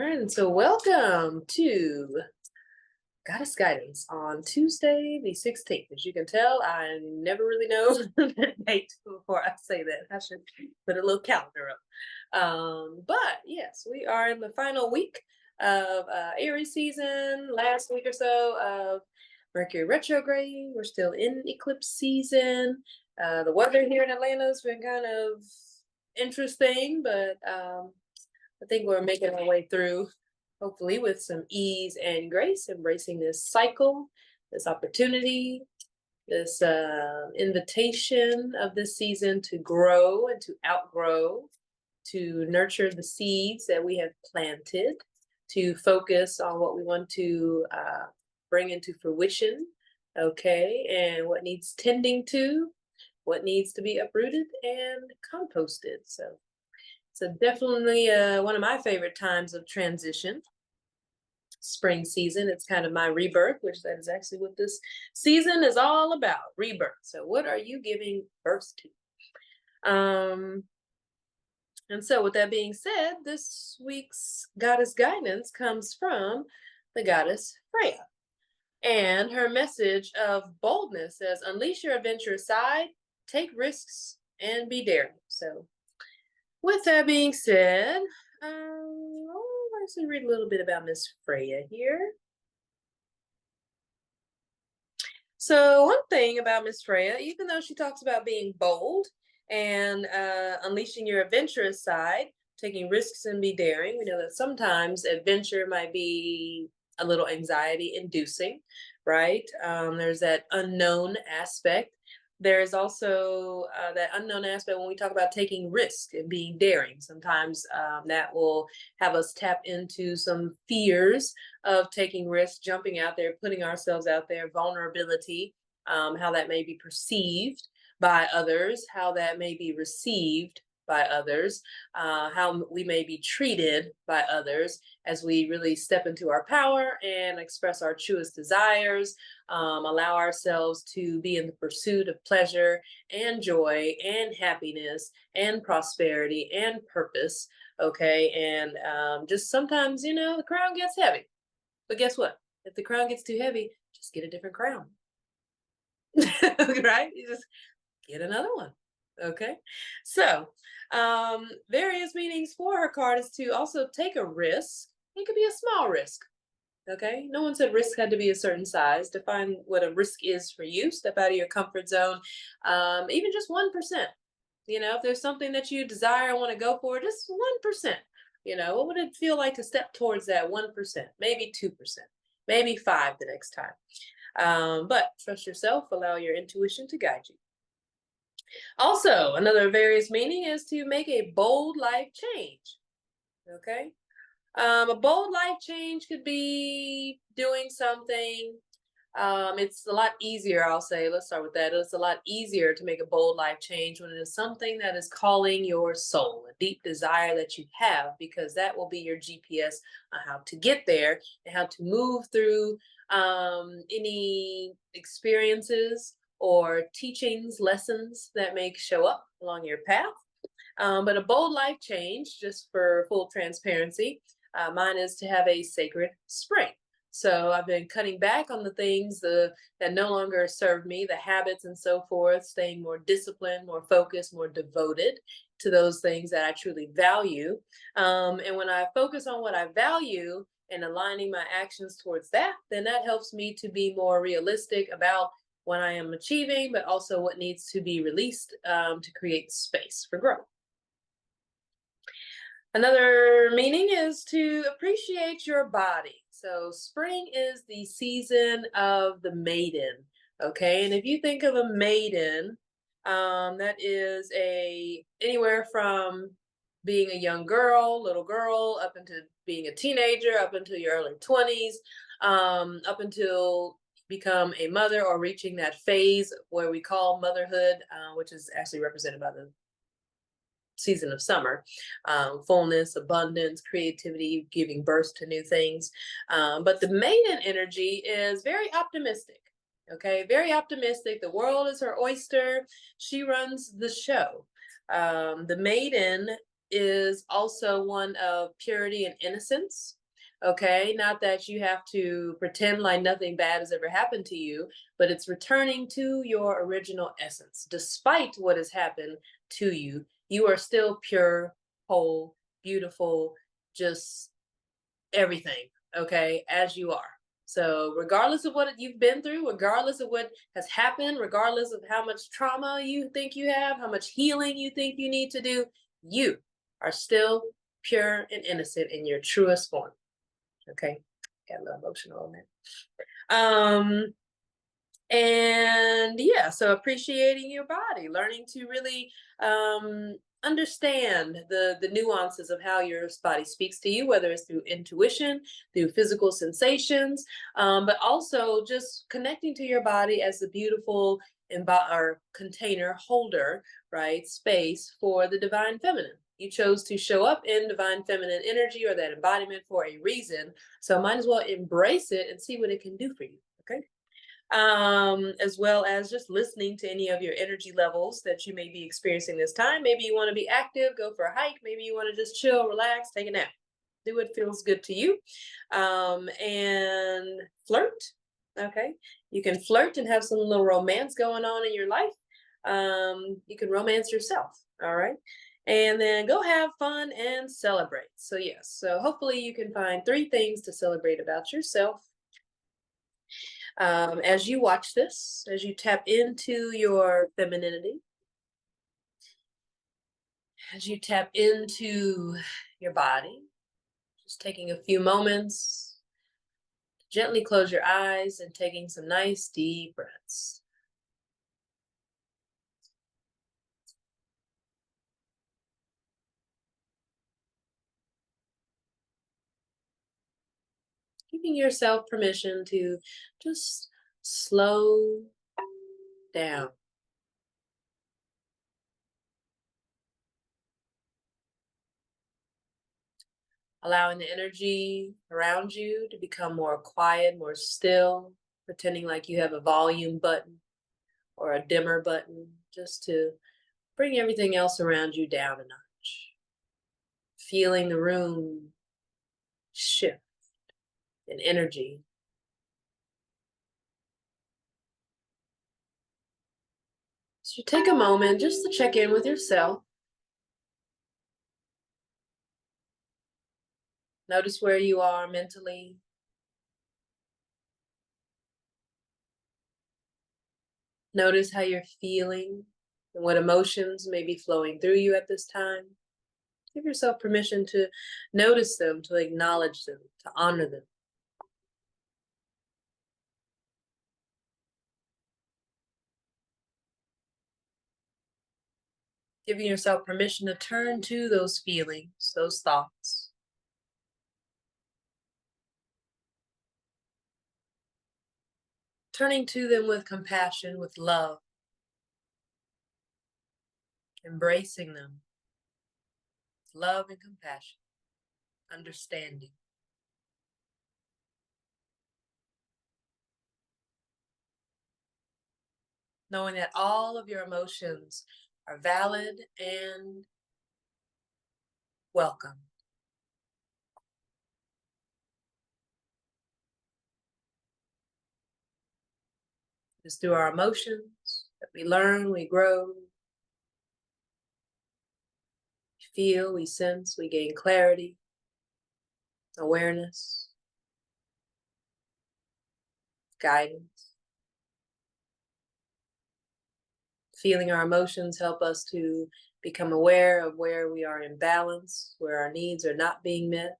right, and so welcome to Goddess Guidance on Tuesday, the 16th. As you can tell, I never really know the date before I say that. I should put a little calendar up. But yes, we are in the final week of Aries season, last week or so of Mercury retrograde. We're still in eclipse season. The weather here in Atlanta has been kind of interesting, but I think we're making our way through, hopefully with some ease and grace, embracing this cycle, this opportunity, this invitation of this season to grow and to outgrow, to nurture the seeds that we have planted, to focus on what we want to bring into fruition, okay, and what needs tending to, what needs to be uprooted and composted. So definitely one of my favorite times of transition, spring season. It's kind of my rebirth, which that is actually what this season is all about, rebirth. So what are you giving birth to? And so with that being said, this week's goddess guidance comes from the goddess Freya. And her message of boldness says, unleash your adventurous side, take risks, and be daring. So with that being said, let's read a little bit about Miss Freya here. So one thing about Miss Freya, even though she talks about being bold and unleashing your adventurous side, taking risks and be daring, we know that sometimes adventure might be a little anxiety inducing, right? There's that unknown aspect. There is also that unknown aspect when we talk about taking risk and being daring. Sometimes that will have us tap into some fears of taking risks, jumping out there, putting ourselves out there, vulnerability, how that may be perceived by others, how that may be received by others, how we may be treated by others as we really step into our power and express our truest desires, allow ourselves to be in the pursuit of pleasure and joy and happiness and prosperity and purpose, okay? And just sometimes, the crown gets heavy. But guess what? If the crown gets too heavy, just get a different crown. Right? You just get another one. Okay, so various meanings for her card is to also take a risk. It could be a small risk. Okay, no one said risk had to be a certain size. Define what a risk is for you. Step out of your comfort zone. Even just 1%. If there's something that you desire and want to go for, just 1%. What would it feel like to step towards that 1%? Maybe 2%, maybe 5% the next time. But trust yourself. Allow your intuition to guide you. Also, another various meaning is to make a bold life change. Okay. A bold life change could be doing something. It's a lot easier, I'll say, let's start with that. It's a lot easier to make a bold life change when it is something that is calling your soul, a deep desire that you have, because that will be your GPS on how to get there and how to move through any experiences or teachings, lessons that may show up along your path. But a bold life change, just for full transparency, mine is to have a sacred spring. So I've been cutting back on the things that no longer serve me, the habits and so forth, staying more disciplined, more focused, more devoted to those things that I truly value. And when I focus on what I value and aligning my actions towards that, then that helps me to be more realistic about what I am achieving, but also what needs to be released to create space for growth. Another meaning is to appreciate your body. So spring is the season of the maiden, okay? And if you think of a maiden, that is anywhere from being a young girl, little girl, up into being a teenager, up until your early 20s, up until become a mother or reaching that phase where we call motherhood, which is actually represented by the season of summer, fullness, abundance, creativity, giving birth to new things. But the maiden energy is very optimistic. Okay, very optimistic. The world is her oyster. She runs the show. The maiden is also one of purity and innocence. Okay, not that you have to pretend like nothing bad has ever happened to you, but it's returning to your original essence. Despite what has happened to you, you are still pure, whole, beautiful, just everything, okay, as you are. So, regardless of what you've been through, regardless of what has happened, regardless of how much trauma you think you have, how much healing you think you need to do, you are still pure and innocent in your truest form. Okay, got a little emotional on that. And yeah, so appreciating your body, learning to really understand the nuances of how your body speaks to you, whether it's through intuition, through physical sensations, but also just connecting to your body as a beautiful or container holder, right, space for the divine feminine. You chose to show up in divine feminine energy or that embodiment for a reason, so might as well embrace it and see what it can do for you. Okay, as well as just listening to any of your energy levels that you may be experiencing this time. Maybe you want to be active, go for a hike. Maybe you want to just chill, relax, take a nap. Do what feels good to you. And flirt. Okay. You can flirt and have some little romance going on in your life. You can romance yourself. All right. And then go have fun and celebrate. So, yes. So, hopefully, you can find 3 things to celebrate about yourself as you watch this, as you tap into your femininity, as you tap into your body, just taking a few moments, gently close your eyes and taking some nice deep breaths. Giving yourself permission to just slow down. Allowing the energy around you to become more quiet, more still, pretending like you have a volume button or a dimmer button, just to bring everything else around you down a notch. Feeling the room shift in energy. So take a moment just to check in with yourself. Notice where you are mentally. Notice how you're feeling and what emotions may be flowing through you at this time. Give yourself permission to notice them, to acknowledge them, to honor them. Giving yourself permission to turn to those feelings, those thoughts. Turning to them with compassion, with love. Embracing them. Love and compassion. Understanding. Knowing that all of your emotions are valid and welcome. It's through our emotions that we learn, we grow, we feel, we sense, we gain clarity, awareness, guidance. Feeling our emotions help us to become aware of where we are in balance, where our needs are not being met.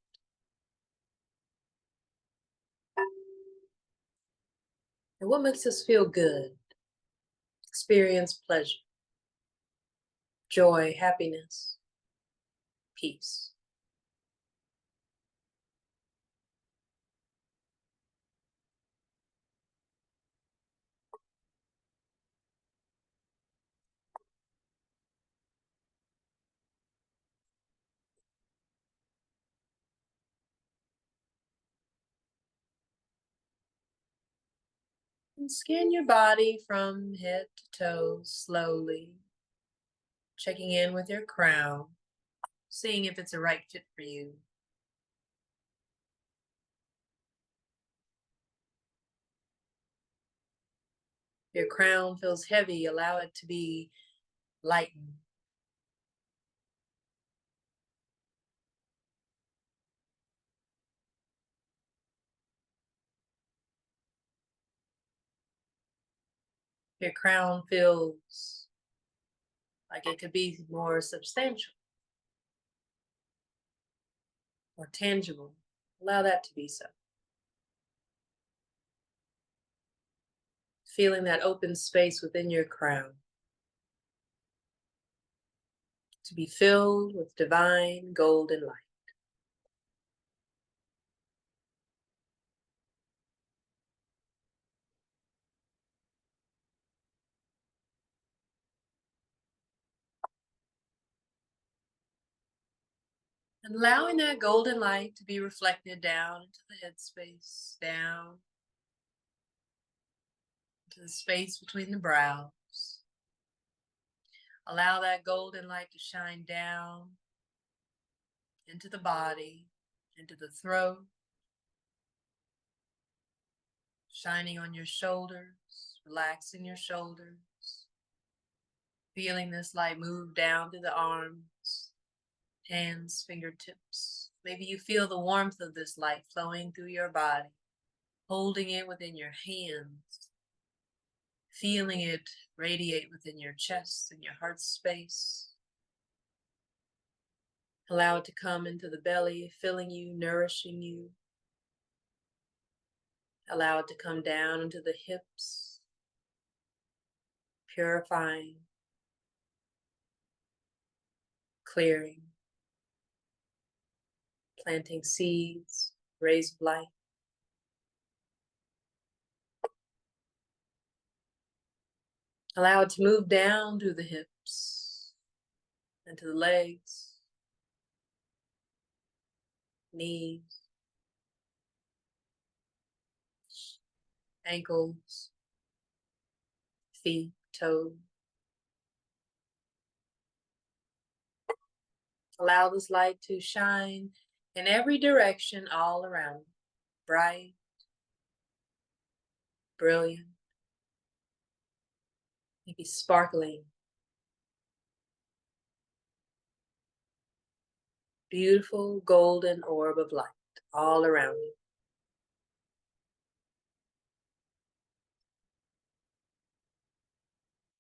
And what makes us feel good, experience pleasure, joy, happiness, peace. And scan your body from head to toe slowly, checking in with your crown. seeing if it's a right fit for you. Your crown feels heavy, allow it to be lightened. Your crown feels like it could be more substantial or tangible. Allow that to be so. Feeling that open space within your crown to be filled with divine golden light. And allowing that golden light to be reflected down into the headspace, down into the space between the brows. Allow that golden light to shine down into the body, into the throat, shining on your shoulders, relaxing your shoulders, feeling this light move down to the arms, hands, fingertips. Maybe you feel the warmth of this light flowing through your body, holding it within your hands, feeling it radiate within your chest and your heart space. Allow it to come into the belly, filling you, nourishing you. Allow it to come down into the hips, purifying, clearing, planting seeds, rays of light. Allow it to move down through the hips, into the legs, knees, ankles, feet, toes. Allow this light to shine in every direction all around. Bright, brilliant, maybe sparkling. Beautiful golden orb of light all around you.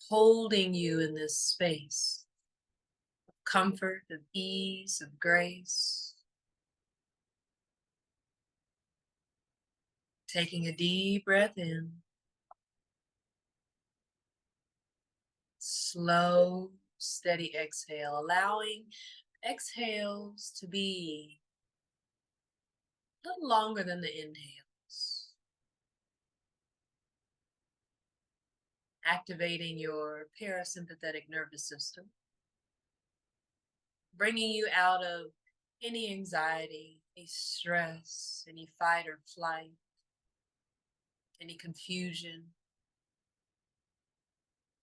Holding you in this space of comfort, of ease, of grace. Taking a deep breath in. Slow, steady exhale, allowing exhales to be a little longer than the inhales. Activating your parasympathetic nervous system. Bringing you out of any anxiety, any stress, any fight or flight, any confusion.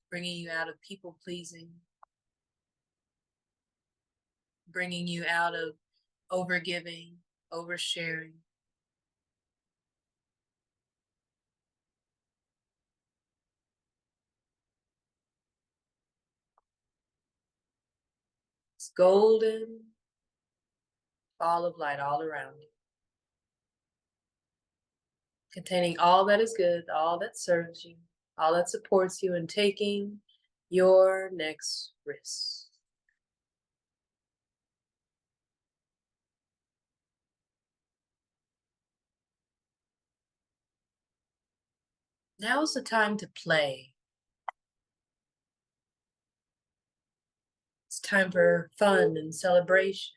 Bringing you out of people pleasing. Bringing you out of overgiving, oversharing. It's golden ball of light all around you, containing all that is good, all that serves you, all that supports you in taking your next risk. Now is the time to play. It's time for fun and celebration.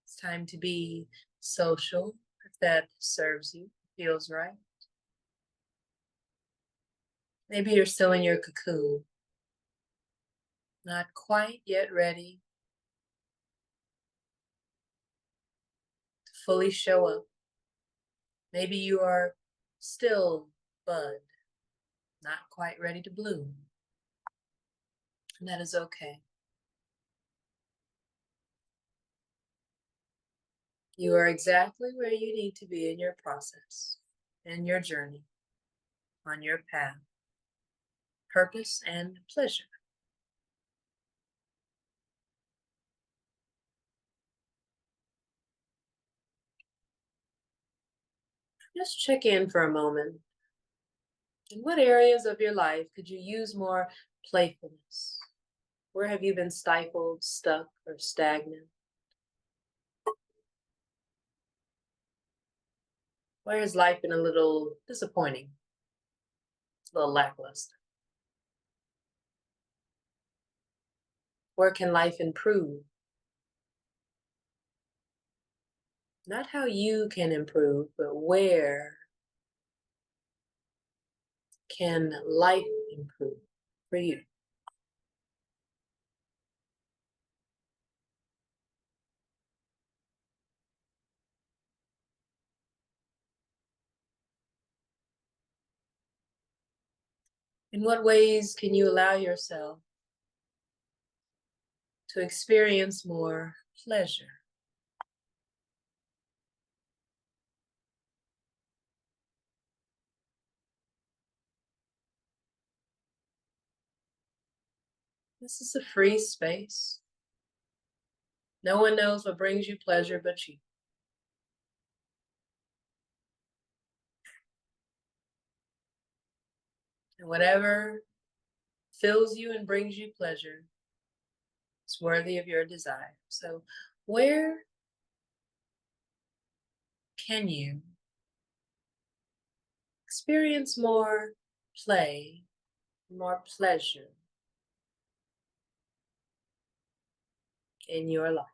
It's time to be social, if that serves you, feels right. Maybe you're still in your cocoon, not quite yet ready to fully show up. Maybe you are still bud, not quite ready to bloom. And that is okay. You are exactly where you need to be in your process, in your journey, on your path, purpose and pleasure. Just check in for a moment. In what areas of your life could you use more playfulness? Where have you been stifled, stuck, or stagnant? Where has life been a little disappointing, a little lackluster? Where can life improve? Not how you can improve, but where can life improve for you? In what ways can you allow yourself to experience more pleasure? This is a free space. No one knows what brings you pleasure but you. And whatever fills you and brings you pleasure is worthy of your desire. So where can you experience more play, more pleasure in your life?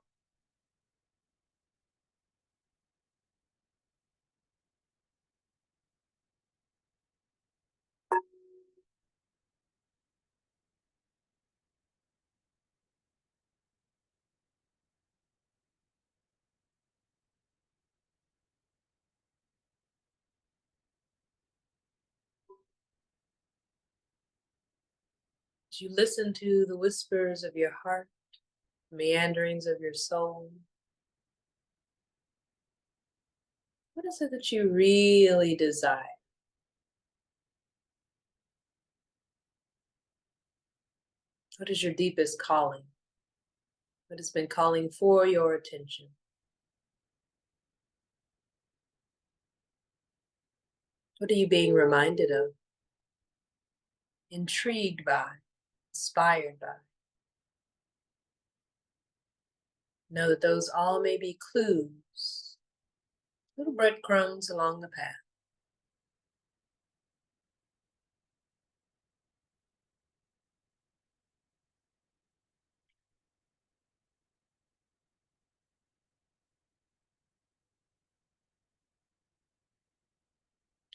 As you listen to the whispers of your heart, meanderings of your soul, what is it that you really desire? What is your deepest calling? What has been calling for your attention? What are you being reminded of? Intrigued by? Inspired by? Know that those all may be clues, little breadcrumbs along the path.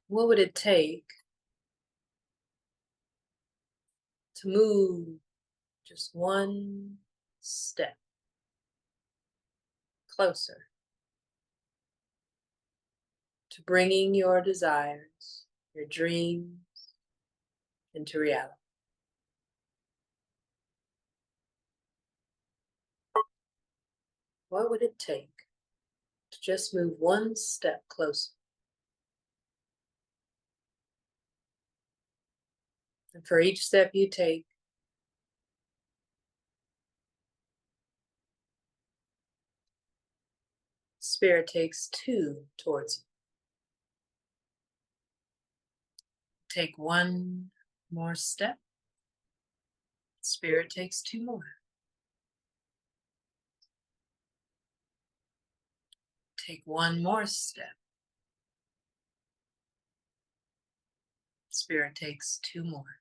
What would it take to move just one step closer to bringing your desires, your dreams into reality? What would it take to just move one step closer? And for each step you take, Spirit takes two towards you. Take one more step. Spirit takes two more. Take one more step. Spirit takes two more.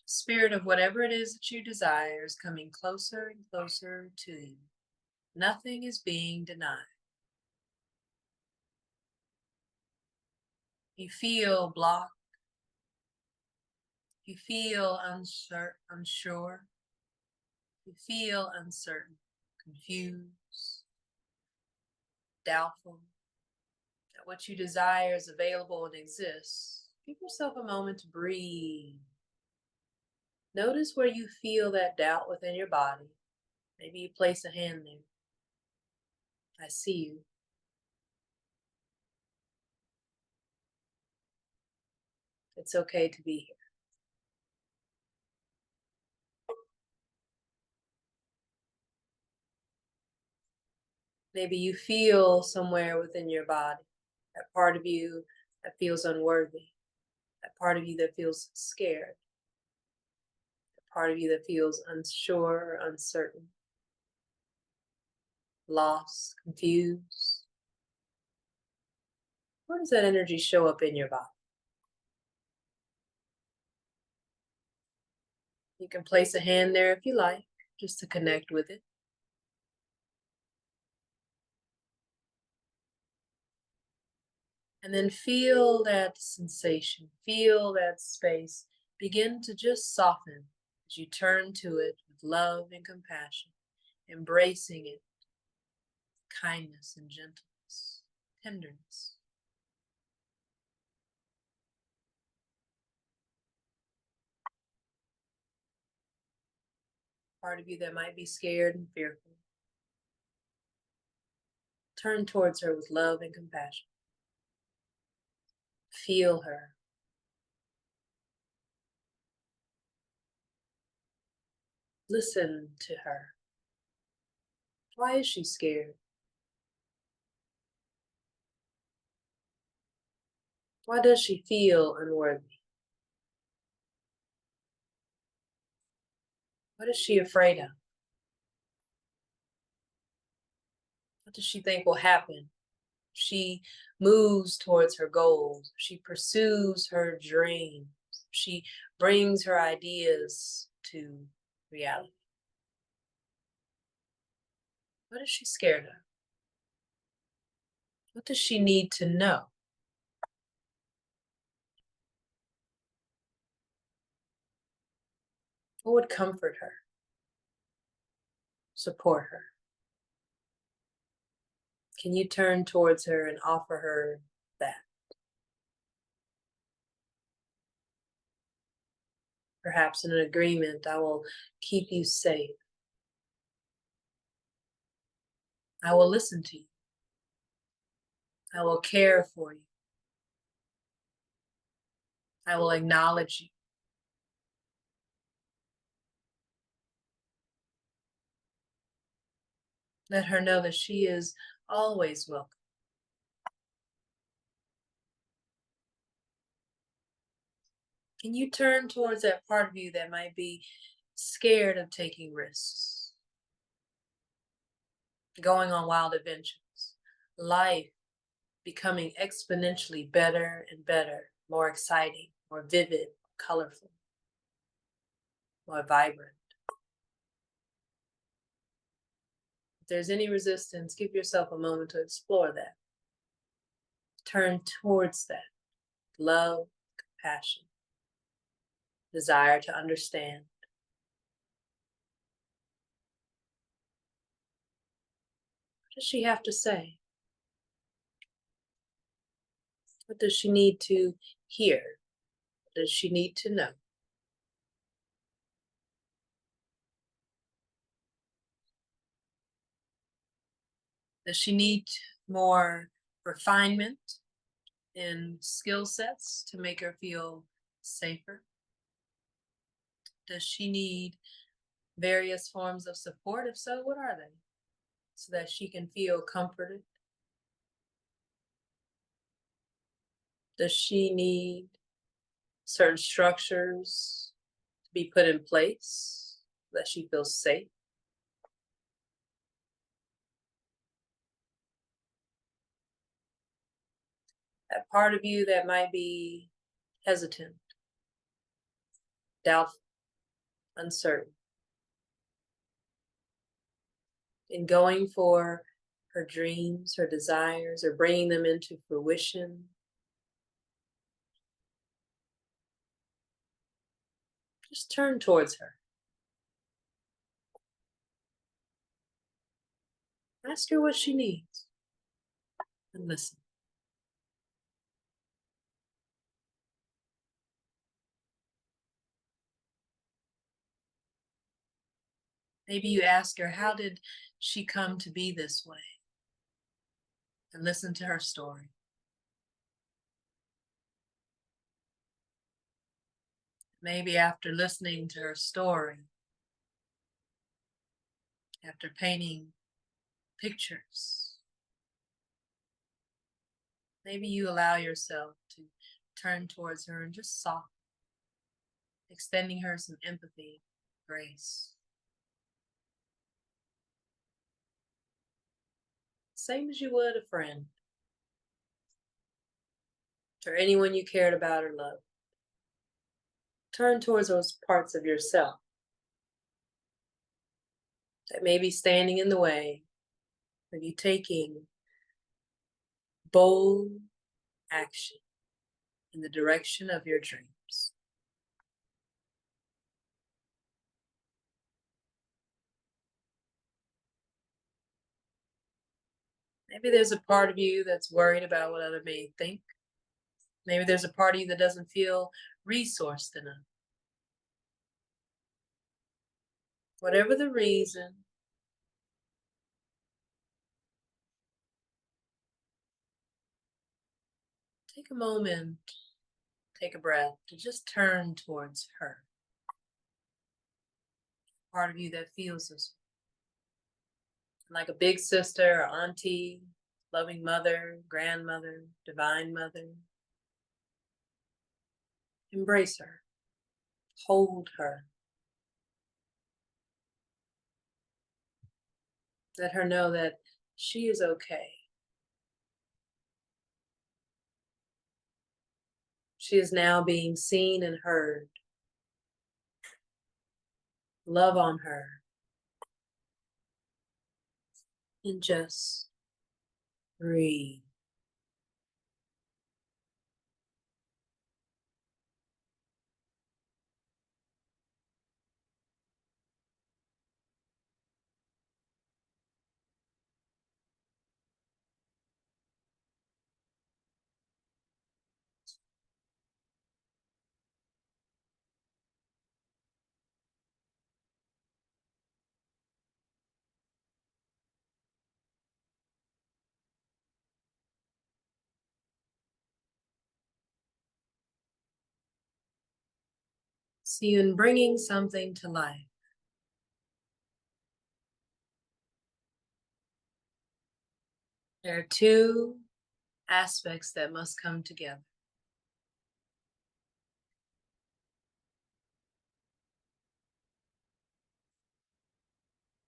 Spirit of whatever it is that you desire is coming closer and closer to you. Nothing is being denied. You feel blocked. You feel unsure. You feel uncertain, confused, doubtful that what you desire is available and exists. Give yourself a moment to breathe. Notice where you feel that doubt within your body Maybe you place a hand there. I see you. It's okay to be here. Maybe you feel somewhere within your body, that part of you that feels unworthy, that part of you that feels scared, that part of you that feels unsure or uncertain, lost, confused. Where does that energy show up in your body? You can place a hand there if you like, just to connect with it. And then feel that sensation, feel that space begin to just soften as you turn to it with love and compassion, embracing it, kindness and gentleness, tenderness. Part of you that might be scared and fearful, turn towards her with love and compassion. Feel her. Listen to her. Why is she scared? Why does she feel unworthy? What is she afraid of? What does she think will happen? She moves towards her goals. She pursues her dreams. She brings her ideas to reality. What is she scared of? What does she need to know? What would comfort her? Support her? Can you turn towards her and offer her that? Perhaps in an agreement, I will keep you safe. I will listen to you. I will care for you. I will acknowledge you. Let her know that she is always welcome. Can you turn towards that part of you that might be scared of taking risks, going on wild adventures, life becoming exponentially better and better, more exciting, more vivid, colorful, more vibrant? If there's any resistance, give yourself a moment to explore that. Turn towards that. Love, compassion, desire to understand. What does she have to say? What does she need to hear? What does she need to know? Does she need more refinement in skill sets to make her feel safer? Does she need various forms of support? If so, what are they? So that she can feel comforted? Does she need certain structures to be put in place so that she feels safe? That part of you that might be hesitant, doubtful, uncertain, in going for her dreams, her desires, or bringing them into fruition. Just turn towards her. Ask her what she needs and listen. Maybe you ask her, how did she come to be this way? And listen to her story. Maybe after listening to her story, after painting pictures, maybe you allow yourself to turn towards her and just softly, extending her some empathy, grace. Same as you would a friend or anyone you cared about or loved. Turn towards those parts of yourself that may be standing in the way of you taking bold action in the direction of your dreams. Maybe there's a part of you that's worried about what others may think. Maybe there's a part of you that doesn't feel resourced enough. Whatever the reason, take a moment, take a breath to just turn towards her. Part of you that feels this. Like a big sister or auntie, loving mother, grandmother, divine mother. Embrace her. Hold her. Let her know that she is okay. She is now being seen and heard. Love on her. And just breathe. See you in bringing something to life. There are two aspects that must come together.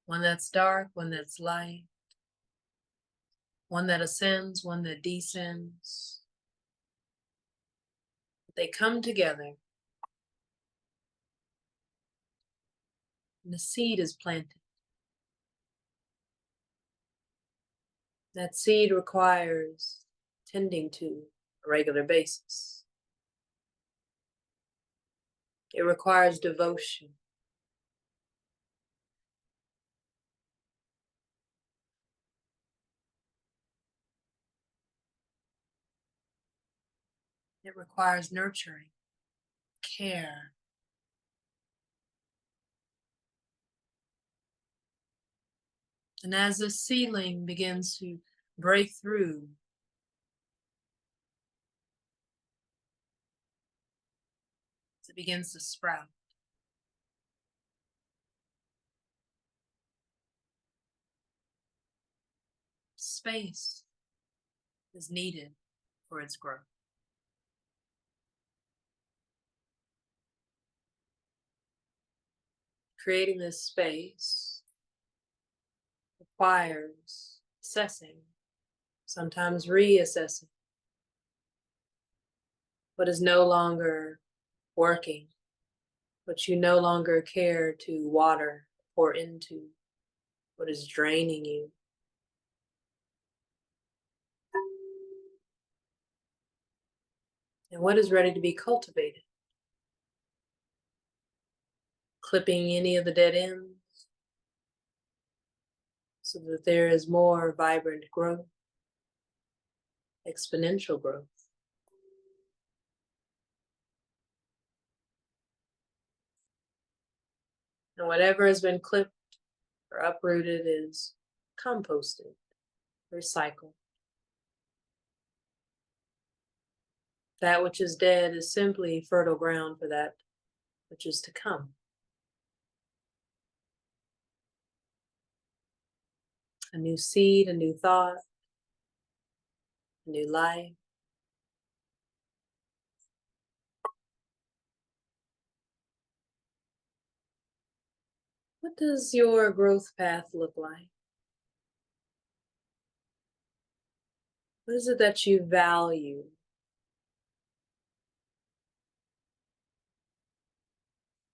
One that's dark, one that's light. One that ascends, one that descends. They come together. And the seed is planted. That seed requires tending to a regular basis. It requires devotion. It requires nurturing, care. And as the seedling begins to break through, it begins to sprout. Space is needed for its growth. Creating this space requires assessing, sometimes reassessing what is no longer working, what you no longer care to water, pour into, what is draining you. And what is ready to be cultivated. Clipping any of the dead ends so that there is more vibrant growth, exponential growth. And whatever has been clipped or uprooted is composted, recycled. That which is dead is simply fertile ground for that which is to come. A new seed, a new thought, a new life. What does your growth path look like? What is it that you value?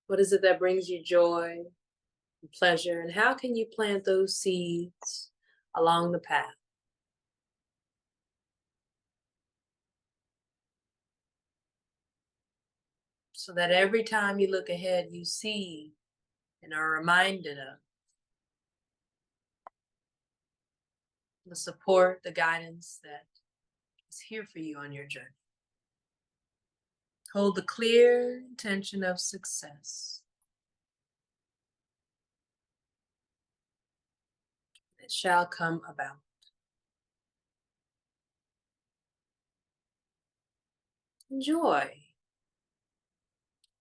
What is it that brings you joy and pleasure? And how can you plant those seeds along the path? So that every time you look ahead, you see and are reminded of the support, the guidance that is here for you on your journey. Hold the clear intention of success. It shall come about. Enjoy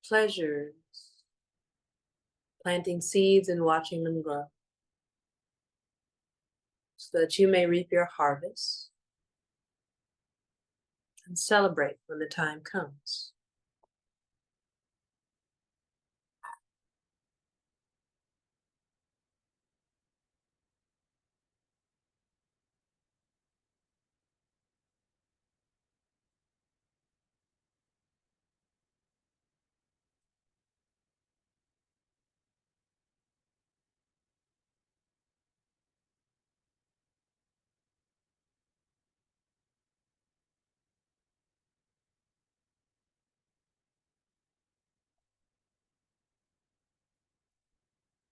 pleasures, planting seeds and watching them grow, so that you may reap your harvest and celebrate when the time comes.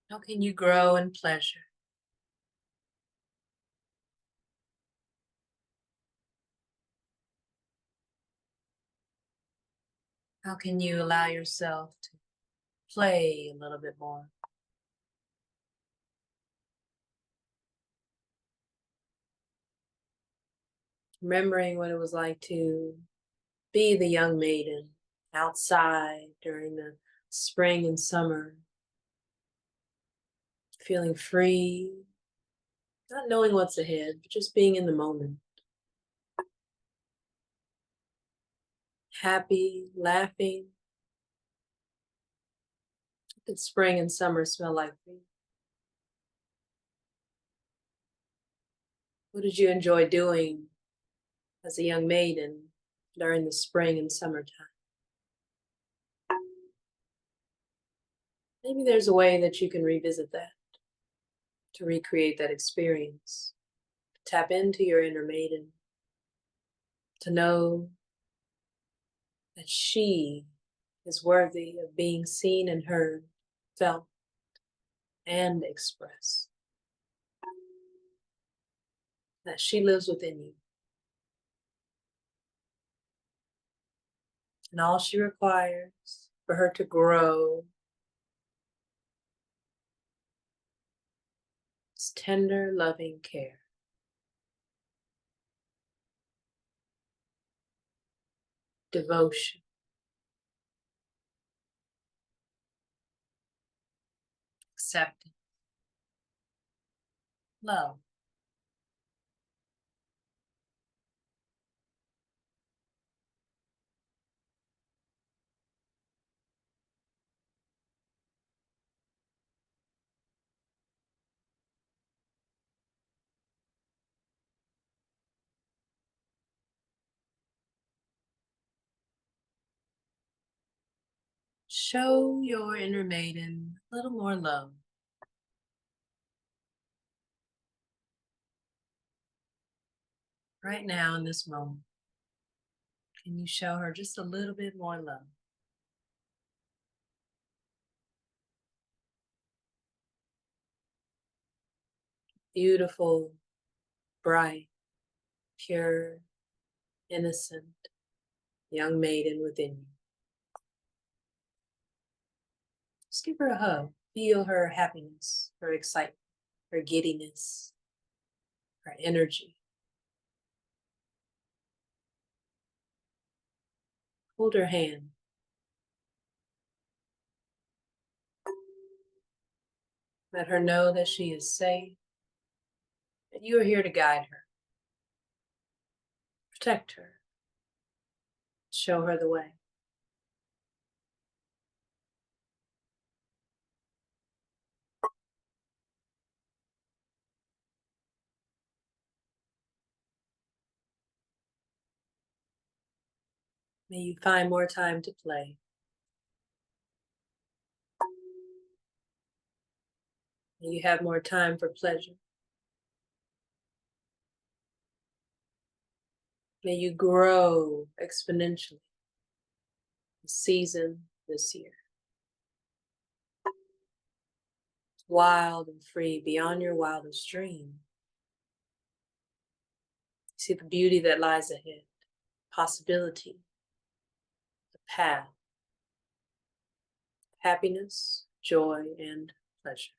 How can you grow in pleasure? How can you allow yourself to play a little bit more? Remembering what it was like to be the young maiden outside during the spring and summer, feeling free, not knowing what's ahead, but just being in the moment. Happy, laughing. What did spring and summer smell like for you? What did you enjoy doing as a young maiden during the spring and summertime? Maybe there's a way that you can revisit that, to recreate that experience, to tap into your inner maiden, to know that she is worthy of being seen and heard, felt, and expressed. That she lives within you. And all she requires for her to grow is tender, loving care. Devotion. Acceptance. Love. Show your inner maiden a little more love. Right now in this moment, can you show her just a little bit more love? Beautiful, bright, pure, innocent young maiden within you. Just give her a hug. Feel her happiness, her excitement. her giddiness, her energy. Hold her hand. Let her know that she is safe, that you are here to guide her, protect her, show her the way. May you find more time to play. May you have more time for pleasure. May you grow exponentially this season, this year. Wild and free, beyond your wildest dream. See the beauty that lies ahead, possibility, the path, happiness, joy, and pleasure.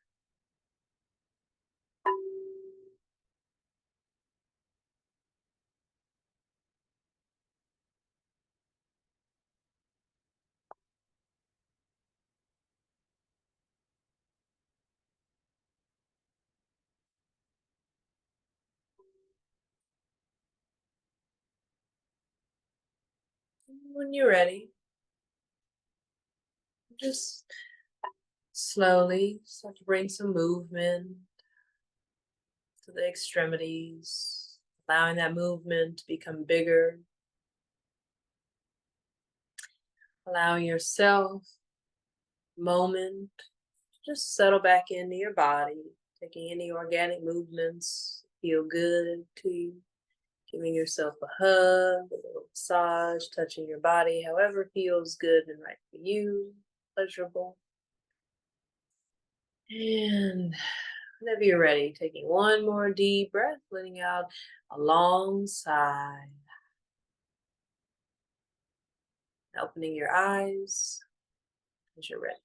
When you're ready, just slowly start to bring some movement to the extremities, allowing that movement to become bigger, allowing yourself moment to just settle back into your body, taking any organic movements feel good to you, giving yourself a hug, a little massage, touching your body however feels good and right for you, pleasurable. And whenever you're ready, taking one more deep breath, letting out a long sigh, opening your eyes as you're ready.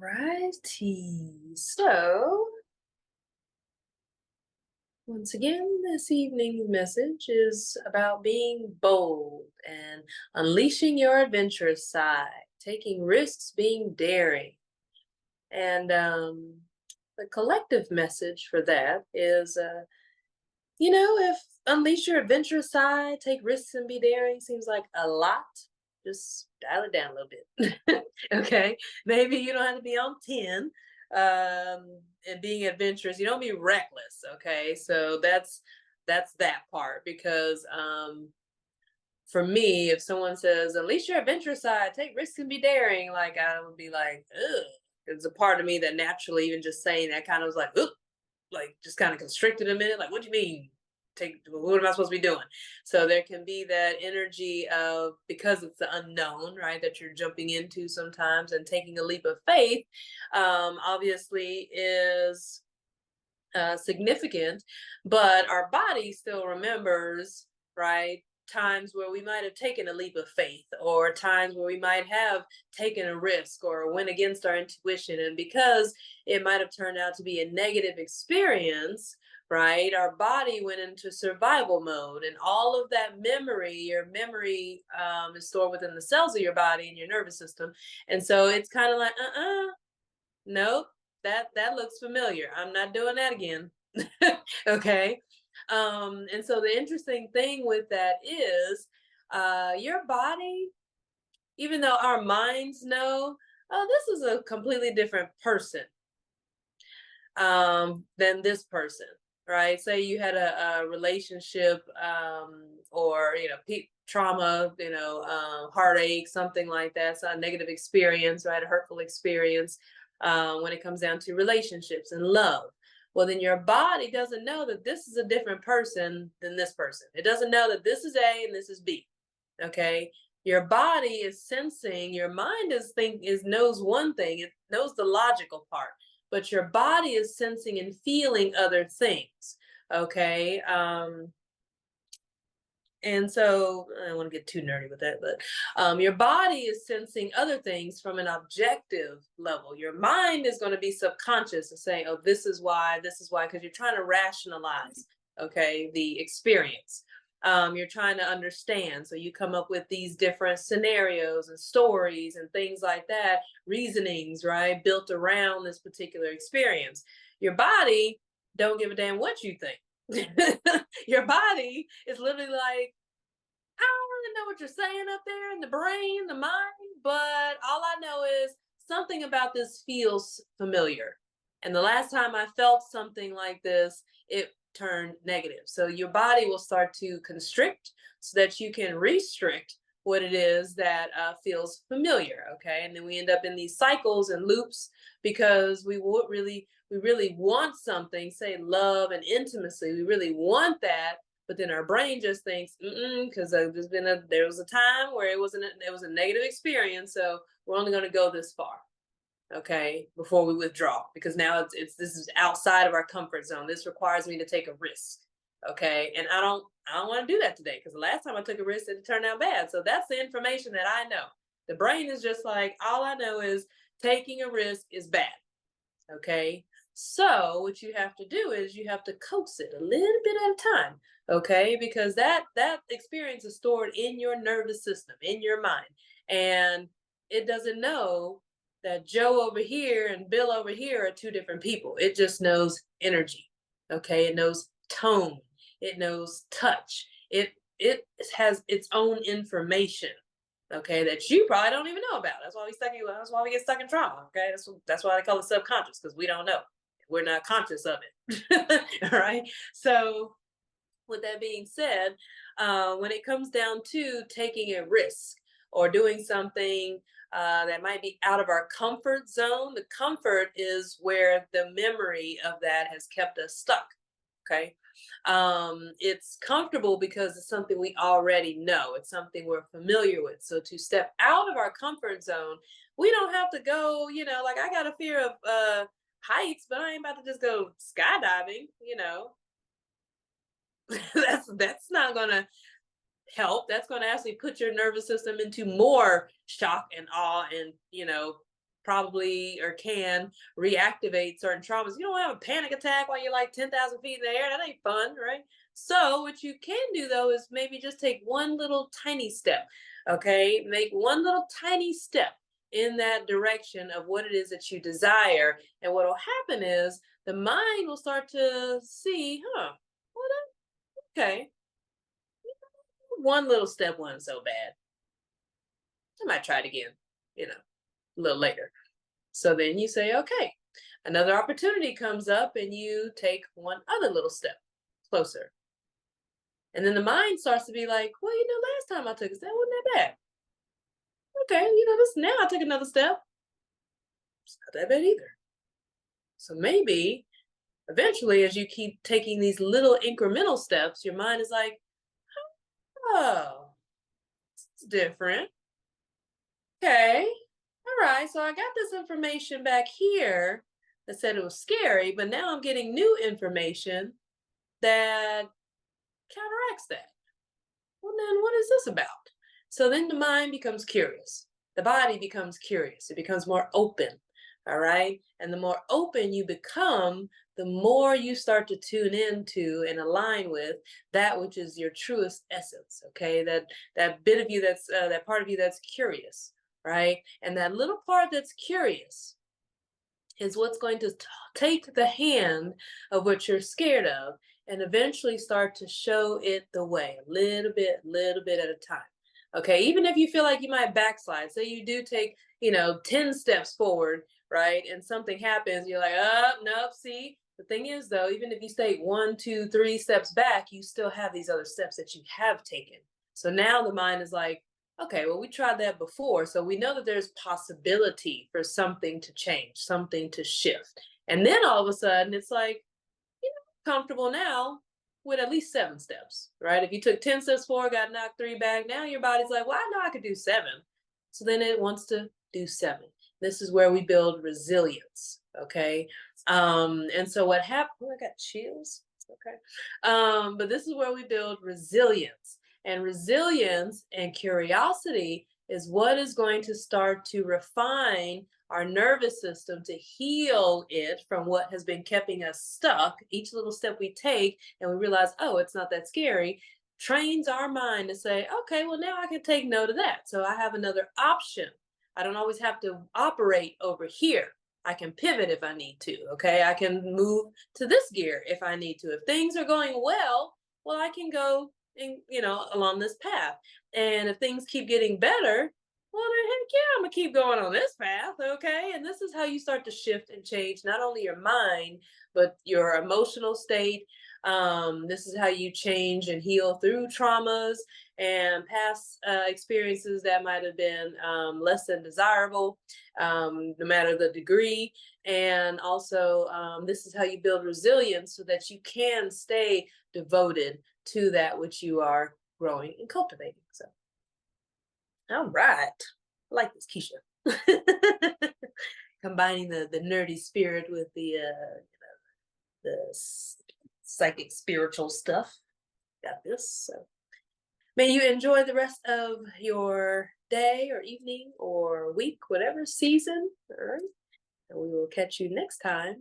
Alrighty, so once again, this evening's message is about being bold and unleashing your adventurous side, taking risks, being daring. And the collective message for that is, if unleash your adventurous side, take risks and be daring seems like a lot, just dial it down a little bit. Okay, maybe you don't have to be on 10 and being adventurous. You don't be reckless. Okay, so that's that part, because for me, if someone says unleash your adventurous side, take risks and be daring, like I would be like, ugh. There's a part of me that naturally, even just saying that, kind of was like, ugh, like just kind of constricted a minute. Like, what do you mean? What am I supposed to be doing? So there can be that energy of, because it's the unknown, right, that you're jumping into sometimes, and taking a leap of faith obviously is significant, but our body still remembers, right, times where we might have taken a leap of faith, or times where we might have taken a risk or went against our intuition. And because it might have turned out to be a negative experience, right, our body went into survival mode, and all of that memory, your memory is stored within the cells of your body and your nervous system. And so it's kind of like, nope, that looks familiar. I'm not doing that again. Okay. And so the interesting thing with that is your body, even though our minds know, oh, this is a completely different person than this person, right? Say you had a relationship or, trauma, heartache, something like that. So a negative experience, right? A hurtful experience when it comes down to relationships and love. Well, then your body doesn't know that this is a different person than this person. It doesn't know that this is A and this is B. Okay. Your body is sensing, your mind knows one thing, it knows the logical part, but your body is sensing and feeling other things. Okay. And so I don't want to get too nerdy with that, but your body is sensing other things from an objective level. Your mind is going to be subconscious and saying, oh, this is why, because you're trying to rationalize, okay, the experience. You're trying to understand. So you come up with these different scenarios and stories and things like that, reasonings, right, built around this particular experience. Your body don't give a damn what you think. Your body is literally like, I don't really know what you're saying up there in the brain, the mind, but all I know is something about this feels familiar. And the last time I felt something like this, it turned negative. So your body will start to constrict so that you can restrict what it is that feels familiar. Okay. And then we end up in these cycles and loops because we really want something, say love and intimacy. We really want that, but then our brain just thinks, because there was a time where it was a negative experience, so we're only going to go this far, okay, before we withdraw, because now this is outside of our comfort zone. This requires me to take a risk, okay, and I don't want to do that today because the last time I took a risk, it turned out bad. So that's the information that I know. The brain is just like, all I know is taking a risk is bad, okay. So what you have to do is you have to coax it a little bit at a time, okay? Because that experience is stored in your nervous system, in your mind, and it doesn't know that Joe over here and Bill over here are two different people. It just knows energy, okay? It knows tone, it knows touch. It has its own information, okay, that you probably don't even know about. That's why we get stuck in trauma, okay? That's why they call it subconscious, because we don't know. We're not conscious of it. All right. So with that being said, when it comes down to taking a risk or doing something that might be out of our comfort zone, the comfort is where the memory of that has kept us stuck. Okay. It's comfortable because it's something we already know. It's something we're familiar with. So to step out of our comfort zone, we don't have to go, like I got a fear of heights, but I ain't about to just go skydiving, that's not gonna help. That's gonna actually put your nervous system into more shock and awe and probably or can reactivate certain traumas. You don't have a panic attack while you're like 10,000 feet in the air. That ain't fun, right? So what you can do though is maybe just take one little tiny step. Okay, make one little tiny step in that direction of what it is that you desire. And what will happen is the mind will start to see, well, okay, one little step wasn't so bad. I might try it again, a little later. So then you say, okay, another opportunity comes up and you take one other little step closer. And then the mind starts to be like, well, last time I took a step, wasn't that bad. Okay, this now I took another step. It's not that bad either. So maybe eventually, as you keep taking these little incremental steps, your mind is like, oh, it's different. Okay. All right. So I got this information back here that said it was scary, but now I'm getting new information that counteracts that. Well, then what is this about? So then the mind becomes curious. The body becomes curious. It becomes more open. All right. And the more open you become, the more you start to tune into and align with that which is your truest essence. Okay. That bit of you that part of you that's curious. Right. And that little part that's curious is what's going to take the hand of what you're scared of and eventually start to show it the way, a little bit at a time. Okay, even if you feel like you might backslide, say you do take, 10 steps forward, right? And something happens, you're like, oh, nope, see? The thing is, though, even if you stay 1, 2, 3 steps back, you still have these other steps that you have taken. So now the mind is like, okay, well, we tried that before. So we know that there's possibility for something to change, something to shift. And then all of a sudden, it's like, comfortable now with at least 7 steps, right? If you took 10 steps forward, got knocked 3 back, now your body's like, well, I know I could do 7. So then it wants to do 7. This is where we build resilience, okay? And so what happened, oh, I got chills. Okay. But this is where we build resilience. And resilience and curiosity is what is going to start to refine our nervous system to heal it from what has been keeping us stuck. Each little step we take and we realize, oh, it's not that scary, trains our mind to say, okay, well, now I can take note of that. So I have another option. I don't always have to operate over here. I can pivot if I need to. Okay. I can move to this gear if I need to. If things are going well, I can go along this path. And if things keep getting better, well, then heck yeah, I'm gonna keep going on this path, okay? And this is how you start to shift and change not only your mind, but your emotional state. This is how you change and heal through traumas and past experiences that might have been less than desirable, no matter the degree. And also, this is how you build resilience so that you can stay devoted to that which you are growing and cultivating. So. All right. I like this, Kisha. Combining the nerdy spirit with the psychic spiritual stuff. Got this. So may you enjoy the rest of your day or evening or week, whatever season. All right. And we will catch you next time.